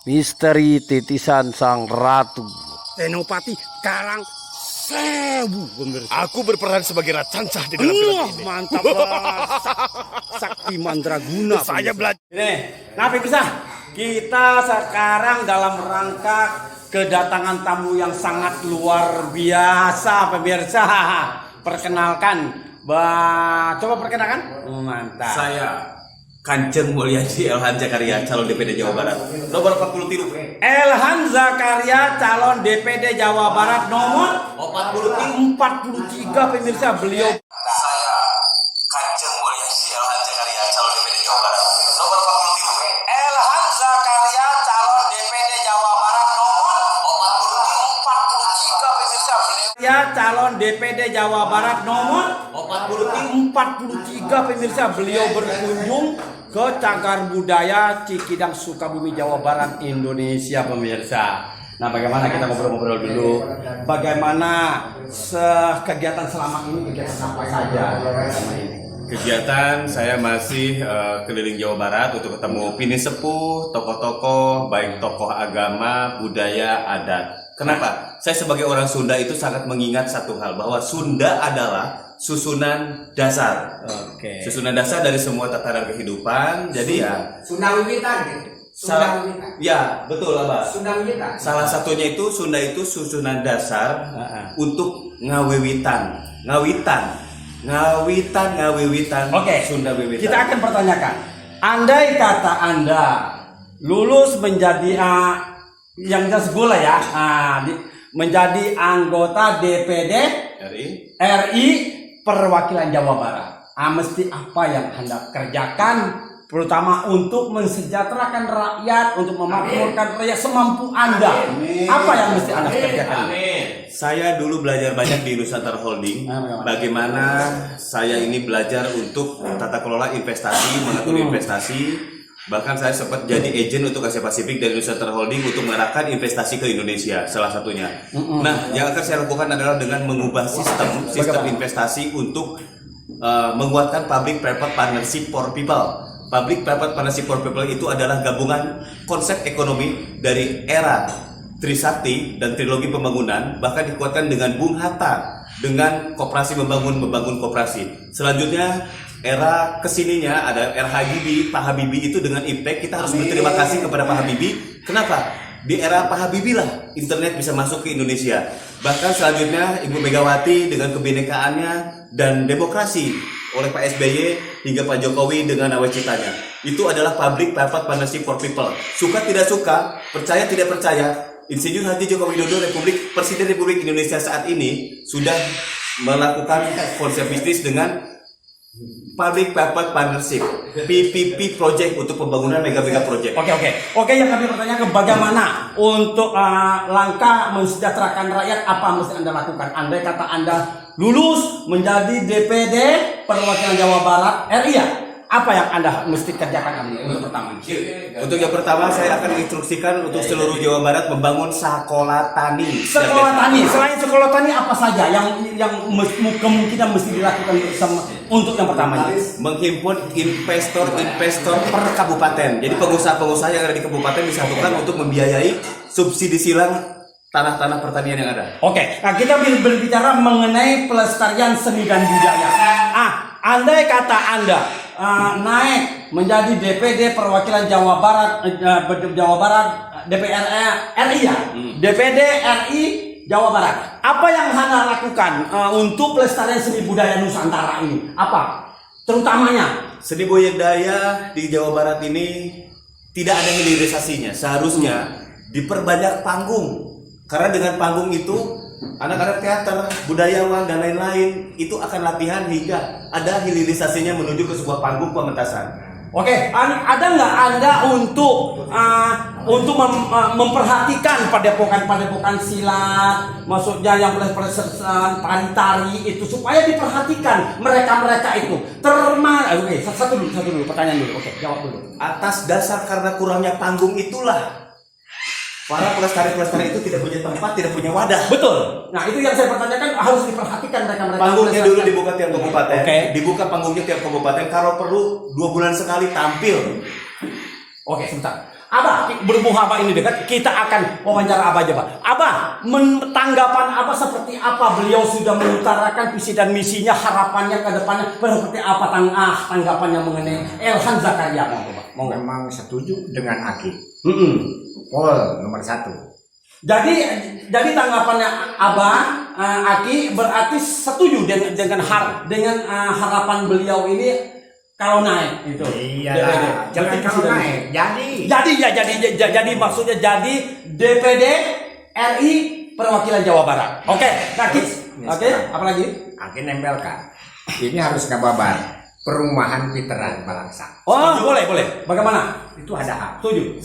Misteri Titisan Sang Ratu. Senopati Karang Sewu, pemirsa. Aku berperan sebagai Racancah di dalam film ini. Mantap banget. Sakti Mandraguna. Saya belajar. Nah, pemirsa, kita sekarang dalam rangka kedatangan tamu yang sangat luar biasa, pemirsa. Perkenalkan, coba perkenalkan. Mantap. Saya Kanjeng Mulyadi Elhan Zakaria, calon DPD Jawa Barat, nomor 43. Elhan Zakaria, calon DPD Jawa Barat nomor 43. pemirsa. Beliau. Saya Kanjeng Mulyadi Elhan Zakaria, calon DPD Jawa Barat, nomor 43. Elhan Zakaria, calon DPD Jawa Barat nomor 43 pemirsa. Beliau. Ya, calon DPD Jawa Barat nomor 43 pemirsa. Beliau berkunjung ke Cagar Budaya Cikidang, Sukabumi, Jawa Barat, Indonesia, pemirsa. Nah, bagaimana kita ngobrol-ngobrol dulu? Bagaimana kegiatan selama ini? Kegiatan apa saja selama ini? Kegiatan saya masih keliling Jawa Barat untuk ketemu pini sepuh, tokoh-tokoh, baik tokoh agama, budaya, adat. Kenapa? Saya sebagai orang Sunda itu sangat mengingat satu hal, bahwa Sunda adalah susunan dasar. Oke. Susunan dasar dari semua tataran kehidupan. Jadi ya Sunda Wiwitan gitu. Sunda Wiwitan. Ya, betul Abah. Sunda Wiwitan. Salah satunya itu Sunda itu susunan dasar untuk ngawiwitan. Oke. Sunda wiwitan. Kita akan pertanyakan. Andai kata Anda lulus menjadi yang jelas bola ya, menjadi anggota DPD RI perwakilan Jawa Barat. Mesti apa yang Anda kerjakan, terutama untuk mensejahterakan rakyat, untuk memakmurkan rakyat semampu Anda. Apa yang mesti Anda kerjakan? Saya dulu belajar banyak di Nusantara Holding. Bagaimana saya ini belajar untuk tata kelola investasi, mengatur investasi. Bahkan saya sempat jadi agent untuk Asia Pasifik dari Nusantara Holding untuk mengarahkan investasi ke Indonesia, salah satunya. Nah, yang akan saya lakukan adalah dengan mengubah sistem investasi untuk menguatkan Public Private Partnership for People. Public Private Partnership for People itu adalah gabungan konsep ekonomi dari era Trisakti dan trilogi pembangunan, bahkan dikuatkan dengan Bung Hatta, dengan koperasi membangun koperasi. Selanjutnya era kesininya ada era Habibie, Pak Habibie itu dengan impact kita harus berterima kasih kepada Pak Habibie. Kenapa? Di era Pak Habibie lah internet bisa masuk ke Indonesia. Bahkan selanjutnya Ibu Megawati dengan kebinekaannya dan demokrasi oleh Pak SBY hingga Pak Jokowi dengan nawacitanya. Itu adalah Public Private Partnership for People. Suka tidak suka, percaya tidak percaya, Insinyur Haji Joko Widodo Presiden Republik Indonesia saat ini sudah melakukan konsep bisnis dengan Public Private Partnership PPP project untuk pembangunan mega project. Oke, yang kami pertanyakan, bagaimana untuk langkah mensejahterakan rakyat, apa mesti Anda lakukan? Andai kata Anda lulus menjadi DPD perwakilan Jawa Barat RI ya, apa yang Anda mesti kerjakan untuk pertama? Untuk yang pertama saya akan instruksikan untuk seluruh Jawa Barat membangun sekolah tani. Sekolah tani, selain sekolah tani apa saja yang kemungkinan mesti dilakukan untuk yang pertama ini? Menghimpun investor per kabupaten. Jadi pengusaha-pengusaha yang ada di kabupaten disatukan untuk membiayai subsidi silang tanah-tanah pertanian yang ada. Oke, nah kita berbicara mengenai pelestarian seni dan budaya. Andai kata Anda naik menjadi DPD perwakilan Jawa Barat, DPR RI ya, DPD RI Jawa Barat. Apa yang Anda lakukan untuk pelestarian seni budaya Nusantara ini? Apa? Terutamanya Seni budaya di Jawa Barat ini tidak ada hilirisasinya. Seharusnya diperbanyak panggung. Karena dengan panggung itu anak-anak teater, budayawan dan lain-lain itu akan latihan hingga ada hilirisasinya menuju ke sebuah panggung pementasan. Oke, ada nggak Anda untuk memperhatikan padepokan silat, maksudnya yang tari-tari itu supaya diperhatikan mereka itu Oke, satu dulu pertanyaan dulu. Oke, jawab dulu. Atas dasar karena kurangnya panggung itulah para pelestari itu tidak punya tempat, tidak punya wadah. Betul. Nah, itu yang saya pertanyakan, harus diperhatikan mereka. Panggungnya dulu dibuka tiap kabupaten. Oke. Dibuka panggungnya tiap kabupaten. Kalau perlu 2 bulan sekali tampil. Oke, sebentar. Abah, berhubung Abah ini dekat, kita akan wawancara Abah aja, Pak. Abah, tanggapan Abah seperti apa? Beliau sudah mengutarakan visi dan misinya, harapannya ke depannya seperti apa tanggapannya mengenai Elhan Zakaria? Mau memang setuju dengan Aki. Pol nomor 1. Jadi tanggapannya Abah Aki berarti setuju dengan harapan beliau ini kalau naik itu. Iya lah. Jangan kalau naik. Jadi maksudnya jadi DPD RI perwakilan Jawa Barat. Oke, oke, apa lagi? Aki nempelkan. Ini harus ngababar. Perumahan Veteran Balangsa. Oh, boleh. Bagaimana? Itu ada hak. Setuju.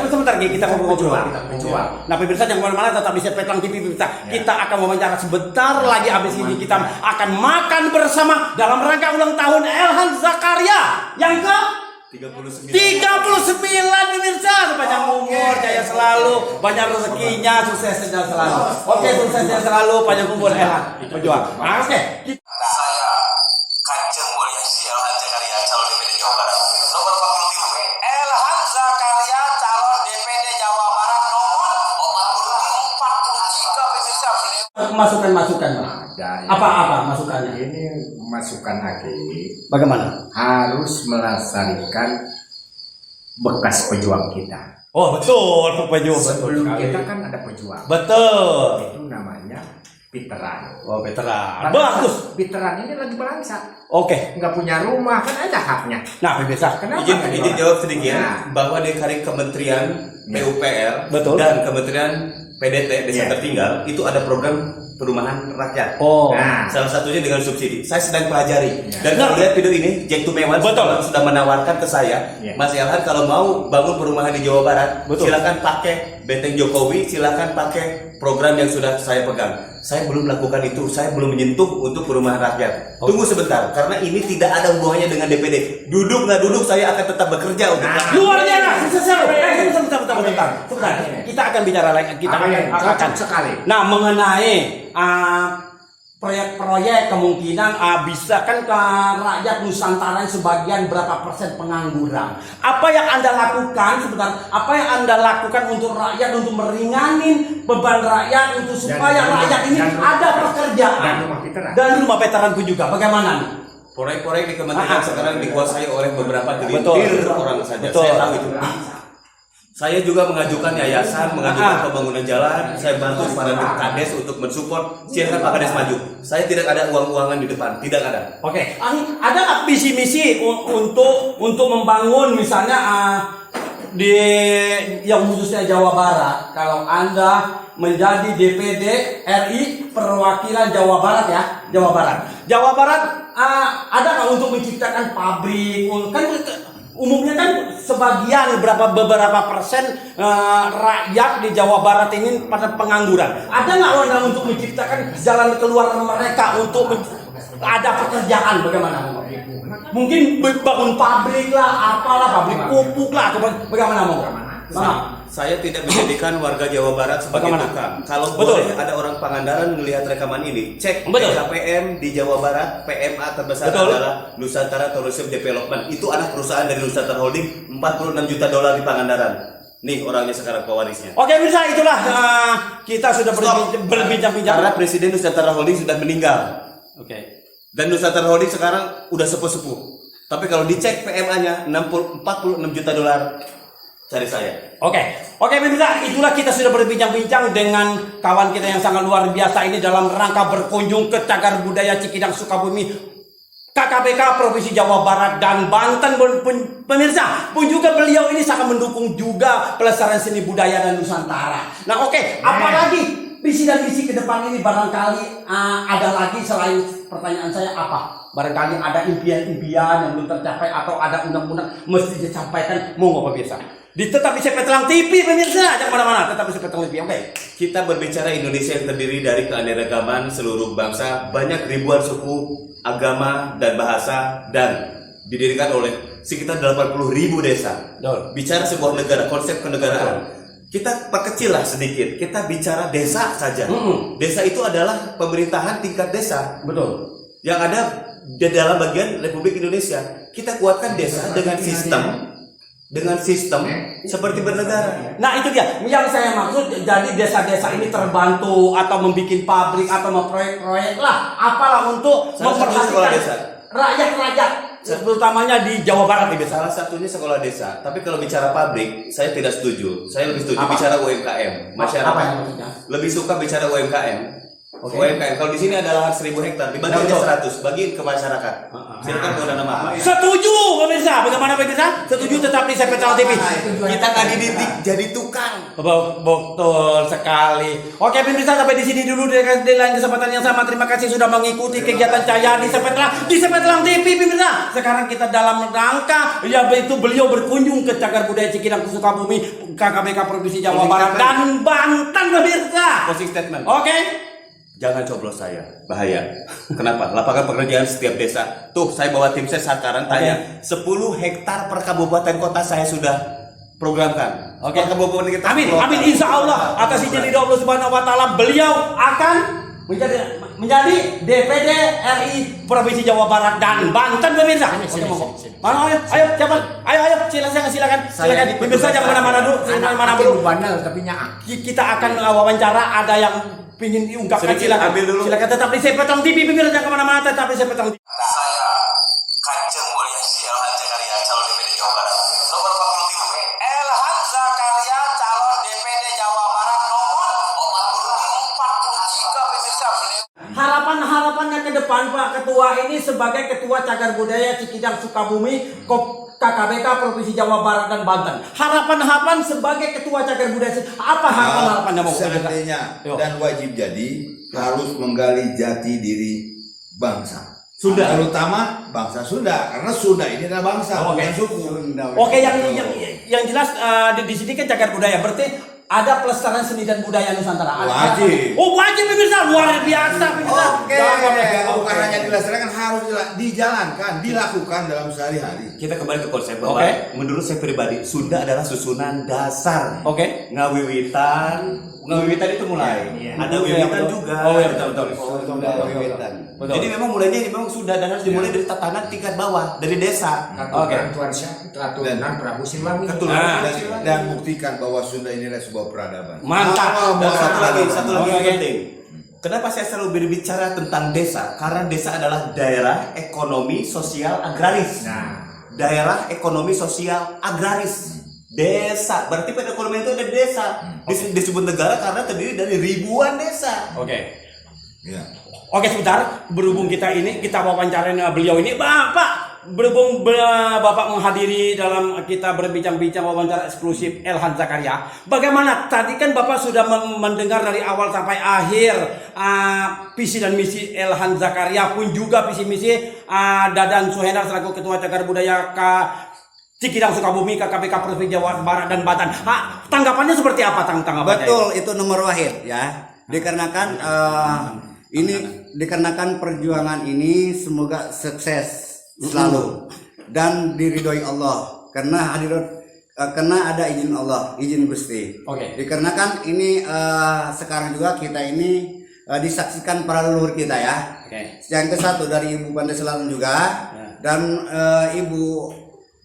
Sebentar kita ngobrol. Menjual. Nah, pemirsa jangan kemana-mana, tetap di Petlang TV pemirsa. Kita akan wawancara sebentar lagi, habis ini kita akan makan bersama dalam rangka ulang tahun Elhan Zakaria yang ke 39 pemirsa. Sepanjang umur, jaya selalu, banyak rezekinya, suksesnya selalu. Oke, suksesnya selalu, panjang umur Elhan. Berjuang. Oke. Saya Kanjeng Mulia Elhan Zakaria, calon DPD Jawa Barat. Nomor 43. Elhan Zakaria, calon DPD Jawa Barat nomor 43 pemirsa beliau. Masukan. Apa masukannya? Ini masukan Aki. Bagaimana? Harus melestarikan bekas pejuang kita. Oh, betul, pejuang. Sebelum kita kan ada pejuang. Betul. Itu namanya veteran. Oh, veteran. Padahal Bagus. Veteran ini lagi Balangsa. Oke. Nggak punya rumah, kan ada haknya. Nah, pemirsa. Kenapa? Izin jawab sedikit Nah. bahwa di Kementerian PUPR Betul. dan Kementerian PDT Desa Iya. Tertinggal itu ada program perumahan rakyat. Oh. Nah, Salah satunya dengan subsidi. Saya sedang pelajari. Ya. Dan kalau lihat video ini, Jack Tumewan Betul. sudah menawarkan ke saya, Ya. Mas Elhan kalau mau bangun perumahan di Jawa Barat, Betul. silakan pakai Benteng Jokowi, silakan pakai program yang sudah saya pegang. Saya belum melakukan itu, saya belum menyentuh untuk perumahan rakyat. Tunggu sebentar, karena ini tidak ada hubungannya dengan DPD. Duduk nggak duduk, saya akan tetap bekerja untuk rakyat. Luar biasa. Sebentar. Kita akan bicara lagi. Kita akan cocok sekali. Nah, mengenai proyek-proyek kemungkinan bisa kan ke rakyat Nusantara sebagian berapa persen pengangguran. Apa yang Anda lakukan sebentar? Apa yang Anda lakukan untuk rakyat untuk meringanin beban rakyat untuk supaya rakyat ini ada pekerjaan dan rumah veteran pun juga. Bagaimana nih? Proyek-proyek di kementerian sekarang dikuasai oleh beberapa Betul. gelintir orang saja. Betul. Saya tahu itu. Saya juga mengajukan yayasan, mengajukan pembangunan jalan. Saya bantu para kades untuk mensupport. Silakan Pak Kades maju. Saya tidak ada uang-uangan di depan, tidak ada. Oke, ada nggak visi-misi untuk membangun misalnya di yang khususnya Jawa Barat? Kalau Anda menjadi DPD RI perwakilan Jawa Barat ya, Jawa Barat ada nggak untuk menciptakan pabrik? Kan umumnya kan sebagian beberapa persen rakyat di Jawa Barat ini pada pengangguran. Ada nggak orang untuk menciptakan jalan keluar mereka untuk ada pekerjaan? Bagaimana? mungkin bangun pabrik lah, apalah, pabrik pupuk lah, atau bagaimana mau? Saya tidak menjadikan warga Jawa Barat sebagai Bagaimana? tukang. Kalau Betul. boleh ada orang Pangandaran melihat rekaman ini, cek Betul. PKPM di Jawa Barat, PMA terbesar Betul. adalah Nusantara Tourism Development. Itu anak perusahaan dari Nusantara Holding, 46 juta dolar di Pangandaran. Nih orangnya sekarang pewarisnya. Oke, bisa itulah kita sudah berbincang-bincang. Karena Presiden Nusantara Holding sudah meninggal. Oke. Dan Nusantara Holding sekarang udah sepuh-sepuh. Tapi kalau dicek PMA-nya 46 juta dolar, cari saya. Oke, pemirsa, itulah kita sudah berbincang-bincang dengan kawan kita yang sangat luar biasa ini dalam rangka berkunjung ke Cagar Budaya Cikidang Sukabumi, KKBK Provinsi Jawa Barat dan Banten. Pemirsa, pun juga beliau ini sangat mendukung juga pelestarian seni budaya dan Nusantara. Nah, oke, apalagi visi dan misi ke depan ini barangkali ada lagi selain pertanyaan saya apa? Barangkali ada impian-impian yang belum tercapai atau ada undang-undang mesti disampaikan, monggo pemirsa. Tetap di Sepetelang TV pemirsa, jangan kemana-mana, tetap di Sepetelang TV. Oke. Kita berbicara Indonesia yang terdiri dari keanekaragaman seluruh bangsa, banyak ribuan suku, agama, dan bahasa, dan didirikan oleh sekitar 80.000 desa. Betul. Bicara sebuah negara, konsep kenegaraan. Kita perkecil lah sedikit, kita bicara desa saja. Desa itu adalah pemerintahan tingkat desa. Betul. Yang ada di dalam bagian Republik Indonesia. Kita kuatkan desa dengan sistem seperti bernegara. Nah itu dia yang saya maksud. Jadi desa-desa ini terbantu atau membuat pabrik atau memproyek-proyek lah apalah untuk Salah satunya sekolah desa. rakyat-rakyat terutamanya di Jawa Barat ini. Salah satunya sekolah desa. Tapi kalau bicara pabrik, saya tidak setuju. Saya lebih setuju Apa? bicara UMKM. Masyarakat Apa yang maksudnya? lebih suka bicara UMKM. Oke. UMKM. Kalau di sini ada lahan 1.000 hektar, dibagi aja 100, bagiin ke masyarakat. Silakan kalau ada nama. Setuju pemirsa. Bagaimana pemirsa? Setuju tetap di Sepetelang TV. Kita nggak dididik jadi tukang. Betul sekali. Oke pemirsa, sampai di sini dulu di lain kesempatan yang sama. Terima kasih sudah mengikuti kegiatan saya di Sepetelang TV pemirsa. Sekarang kita dalam rangka yaitu beliau berkunjung ke Cagar Budaya Cikidang Sukabumi, KKBK Provinsi Jawa Barat dan Banten pemirsa. Closing statement. Oke. Jangan coblos saya, bahaya. Kenapa? Lapangan pekerjaan setiap desa. Tuh, saya bawa tim saya sekarang tanya. 10 hektar per kabupaten kota saya sudah programkan. Oke. Per kabupaten kita. Amin, amin, insya Allah atas izin dari Allah Subhanahu Wa Taala beliau akan menjadi DPD RI Provinsi Jawa Barat dan Banten pemirsa. Mana ayo cepat, ayo silakan. Pemirsa jangan kemana-mana dulu, mana dulu. Bandel tapi nyaak. Kita akan wawancara, ada yang ingin diungkapkan, Sedikit silakan. ambil dulu. Silakan tetap di Sepetelang TV pemirsa, jangan kemana-mana, tetap di Sepetelang TV. Saya Kanjeng Mulia Elhan Zakaria calon DPD Jawa Barat. Nomor 43. Elhan Zakaria calon DPD Jawa Barat nomor 43 pemirsa beliau. Harapannya ke depan Pak Ketua ini sebagai Ketua Cagar Budaya Cikidang Sukabumi KKBK Provinsi Jawa Barat dan Banten. Harapan sebagai Ketua Cagar Budaya apa harapannya mau? Seandainya dan wajib jadi harus menggali jati diri bangsa. Sunda. Terutama bangsa Sunda karena Sunda ini adalah bangsa bukan suku. Oke, yang jelas di sini kan Cagar Budaya berarti ada pelestarian seni dan budaya Nusantara. Wajib. Oh wajib pemirsa, luar biasa pemirsa. Bukan hanya dilestarikan, harus dijalankan, dilakukan dalam sehari-hari. Kita kembali ke konsep bahwa menurut saya pribadi Sunda adalah susunan dasar. Oke. Ngawiwitan itu mulai. Ada wiwitan juga. Oh iya betul. Jadi memang mulainya memang sudah dan harus dimulai dari tatanan tingkat bawah, dari desa. Keturunan Tuan Syah, keturunan Prabu Siliwangi. Dan buktikan bahwa Sunda ini adalah sebuah peradaban. Mantap. Dan satu lagi yang Oke. penting. Kenapa saya selalu berbicara tentang desa? Karena desa adalah daerah ekonomi sosial agraris. Daerah ekonomi sosial agraris. Desa, berarti perekonomian itu ada desa. Disebut negara karena terdiri dari ribuan desa. Oke. Ya. Oke sebentar, berhubung kita wawancarain beliau ini, berhubung Bapak menghadiri dalam kita berbincang-bincang wawancara eksklusif Elhan Zakaria. Bagaimana? Tadi kan Bapak sudah mendengar dari awal sampai akhir visi dan misi Elhan Zakaria, pun juga visi misi Dadan Suhendar selaku Ketua Cagar Budaya Cikidang Sukabumi KKBK Provinsi Jawa Barat dan Banten. Tanggapannya seperti apa tanggapannya? Betul, itu nomor wahid ya. Dikarenakan dikarenakan perjuangan ini semoga sukses selalu dan diridhoi Allah karena karena ada izin Allah, izin Gusti. Oke. Dikarenakan ini sekarang juga kita ini disaksikan para leluhur kita ya. Oke. Yang ke-1 dari Ibu Pantai Selatan juga dan Ibu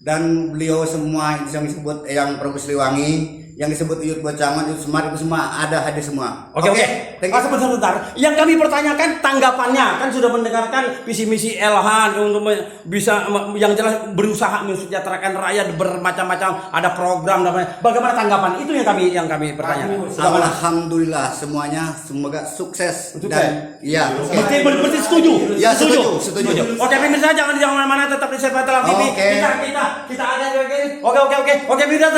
dan beliau semua yang disebut yang Prabu Siliwangi, yang disebut Uyut Bocangan, Uyut Semar itu semua ada hadir semua. Oke. Thank you. Sebentar. Yang kami pertanyakan tanggapannya kan sudah mendengarkan visi misi Elhan untuk bisa yang jelas berusaha mensejahterakan rakyat bermacam-macam ada program dan bagaimana tanggapan itu yang kami pertanyakan. Alhamdulillah semuanya semoga sukses dan iya. Berarti setuju? Ya setuju. Oke pemirsa jangan mana-mana tetap di Sepetelang TV. Oke. Kita ada lagi. Oke pemirsa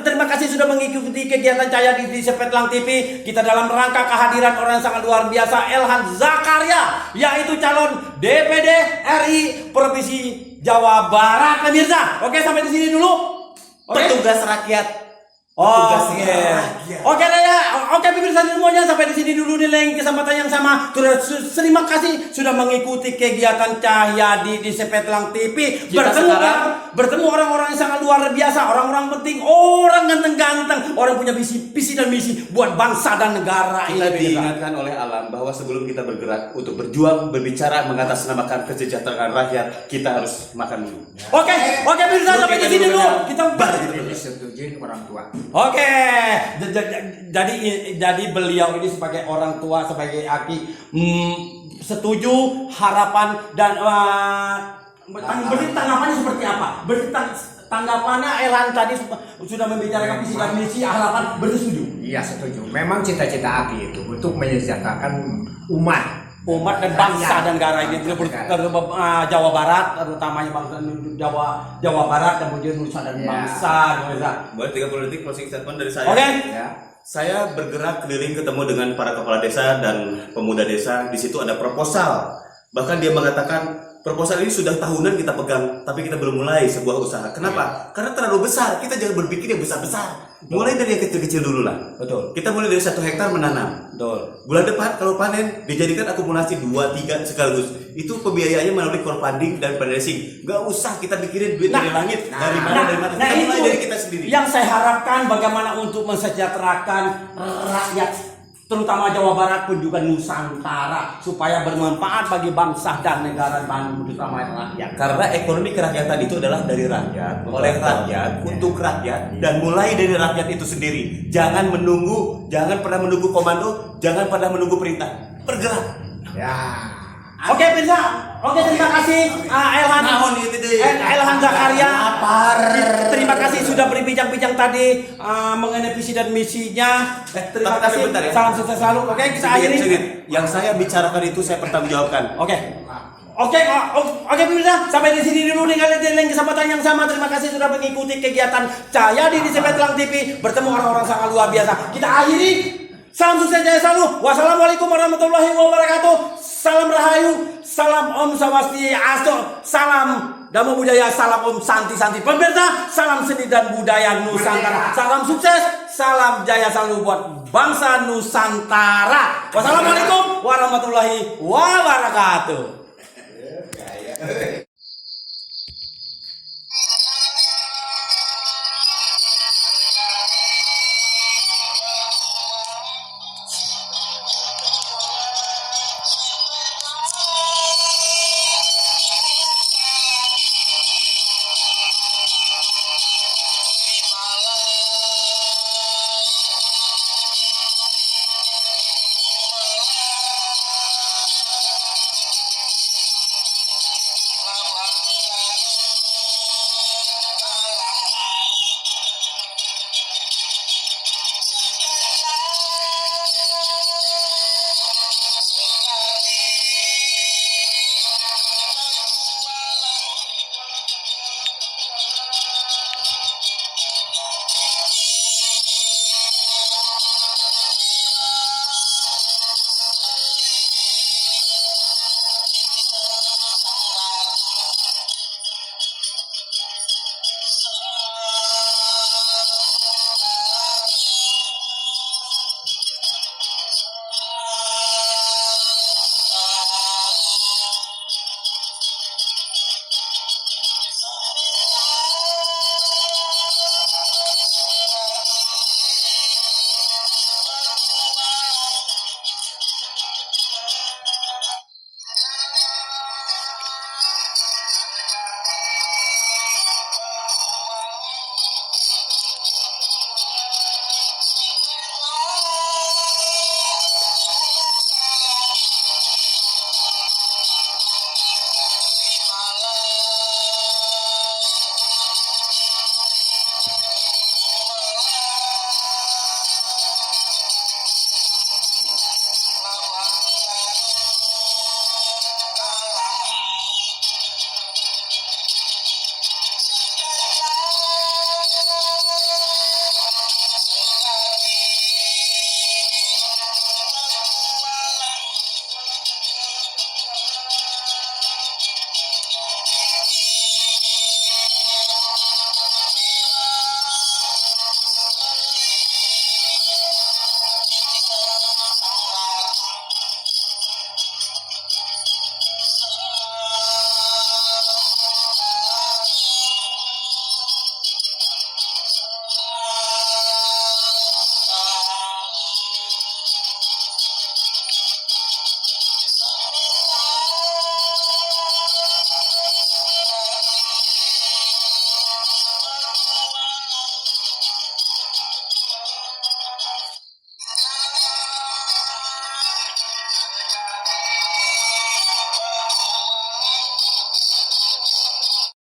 terima kasih sudah mengikuti kegiatan Cahaya di Sepetelang TV. Kita dalam rangka kehadiran orang yang sangat luar biasa Elhan Zakaria, yaitu calon DPD RI Provinsi Jawa Barat pemirsa. Oke sampai di sini dulu. Petugas rakyat. Oke deh ya. Oke pemirsa semuanya sampai di sini dulu nih lain kesempatan yang sama. Terima kasih sudah mengikuti kegiatan Cahyadi di Sepetelang TV. Bertemu orang-orang yang sangat luar biasa, orang-orang penting, orang ganteng-ganteng, orang punya visi dan misi buat bangsa dan negara Kita ini. diingatkan oleh alam bahwa sebelum kita bergerak untuk berjuang, berbicara, mengatasnamakan kesejahteraan rakyat, kita harus makan dulu. Oke pemirsa sampai di sini dulu. Kita Disetujui orang tua. Oke, jadi beliau ini sebagai orang tua, sebagai aki setuju harapan dan berarti tanggapannya seperti apa? Berarti tanggapannya Elhan tadi sudah membicarakan visi dan misi harapan bersetuju. Iya setuju. Memang cita-cita Aki itu untuk menyejahterakan umat dan bangsa dan negara ini Jawa Barat terutamanya bangsa Jawa Barat dan kemudian Nusa dan bangsa. Boleh 30 detik closing statement dari saya. Oke. Saya bergerak keliling ketemu dengan para kepala desa dan pemuda desa. Di situ ada proposal. Bahkan dia mengatakan proposal ini sudah tahunan kita pegang, tapi kita belum mulai sebuah usaha. Kenapa? Karena terlalu besar. Kita jangan berpikir yang besar-besar. Mulai dari yang kecil-kecil dulu lah. Betul. Kita mulai dari 1 hektar menanam. Betul. Bulan depan kalau panen dijadikan akumulasi 2-3 sekaligus. Itu pembiayaannya melalui crowdfunding dan fundraising. Gak usah kita pikirin duit dari langit, dari mana. Kita mulai dari kita sendiri. Yang saya harapkan bagaimana untuk mensejahterakan rakyat terutama Jawa Barat pun juga Nusantara supaya bermanfaat bagi bangsa dan negara dan terutama rakyat. Karena ekonomi kerakyatan itu adalah dari rakyat, oleh rakyat, untuk rakyat, dan mulai dari rakyat itu sendiri. Jangan pernah menunggu komando, jangan pernah menunggu perintah. Bergerak. Ya. Oke, Pirsa. Oke, terima kasih Elhan Zakaria. Terima kasih sudah berbincang-bincang tadi mengenai visi dan misinya. Terima kasih. Bentar ya. Salam sukses selalu. Oke, kita akhiri. Yang saya bicarakan itu saya pertanggungjawabkan. Oke, pemirsa, sampai di sini dulu dengan kesempatan yang sama. Terima kasih sudah mengikuti kegiatan Cahyadi di Sepetelang TV. Bertemu orang-orang sangat luar biasa. Kita akhiri. Salam sukses jaya selalu. Wassalamualaikum warahmatullahi wabarakatuh. Salam Rahayu, salam Om Swastiastu, salam Dhamma Budaya, salam Om Santi. Pemirsa, salam seni dan budaya Nusantara. Salam sukses, salam jaya selalu buat bangsa Nusantara. Wassalamualaikum warahmatullahi wabarakatuh.